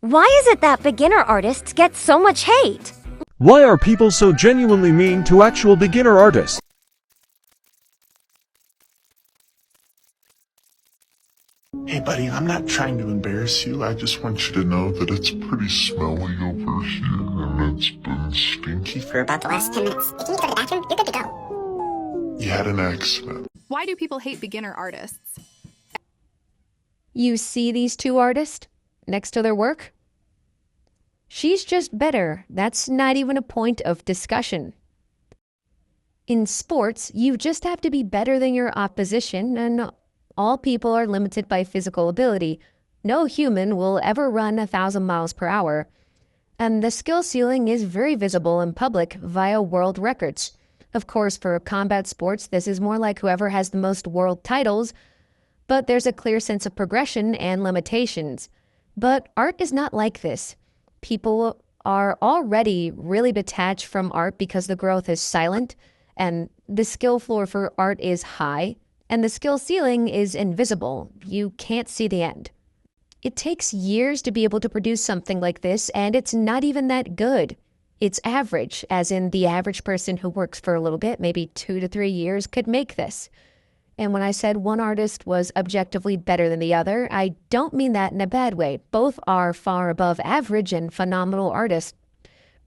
Why is it that beginner artists get so much hate? Why are people so genuinely mean to actual beginner artists? Hey buddy, I'm not trying to embarrass you. I just want you to know that it's pretty smelly over here and it's been stinky For about the last 10 minutes. If you need to go to the bathroom, you're good to go. You had an accident. Why do people hate beginner artists? You see these two artists next to their work? She's just better. That's not even a point of discussion. In sports, you just have to be better than your opposition, and all people are limited by physical ability. No human will ever run 1,000 miles per hour. And the skill ceiling is very visible in public via world records. Of course, for combat sports, this is more like whoever has the most world titles, but there's a clear sense of progression and limitations. But art is not like this. People are already really detached from art because the growth is silent, and the skill floor for art is high, and the skill ceiling is invisible. You can't see the end. It takes years to be able to produce something like this, and it's not even that good. It's average, as in the average person who works for a little bit, maybe 2 to 3 years, could make this. And when I said one artist was objectively better than the other, I don't mean that in a bad way. Both are far above average and phenomenal artists.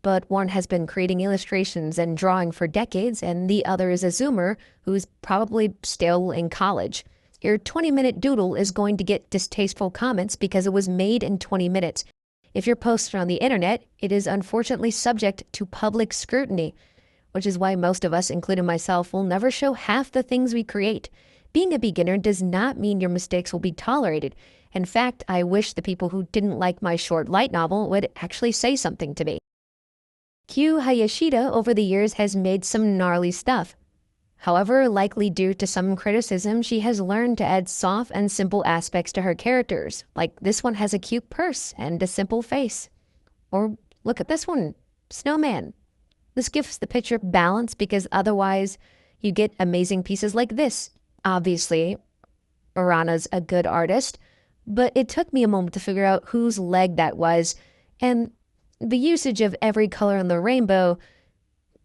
But one has been creating illustrations and drawing for decades, and the other is a Zoomer who's probably still in college. Your 20-minute doodle is going to get distasteful comments because it was made in 20 minutes. If you're posted on the internet, it is unfortunately subject to public scrutiny, which is why most of us, including myself, will never show half the things we create. Being a beginner does not mean your mistakes will be tolerated. In fact, I wish the people who didn't like my short light novel would actually say something to me. Kyu Hayashida over the years has made some gnarly stuff. However, likely due to some criticism, she has learned to add soft and simple aspects to her characters, like this one has a cute purse and a simple face. Or look at this one, snowman. This gives the picture balance because otherwise you get amazing pieces like this. Obviously, Urana's a good artist, but it took me a moment to figure out whose leg that was, and the usage of every color in the rainbow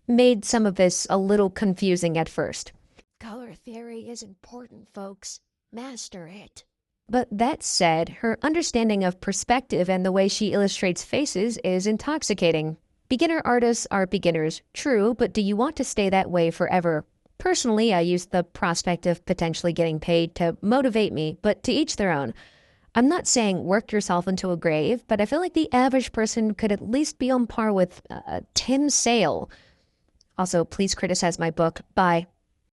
made some of this a little confusing at first. Color theory is important, folks. Master it. But that said, her understanding of perspective and the way she illustrates faces is intoxicating. Beginner artists are beginners, true, but do you want to stay that way forever? Personally, I use the prospect of potentially getting paid to motivate me, but to each their own. I'm not saying work yourself into a grave, but I feel like the average person could at least be on par with Tim Sale. Also, please criticize my book. Bye.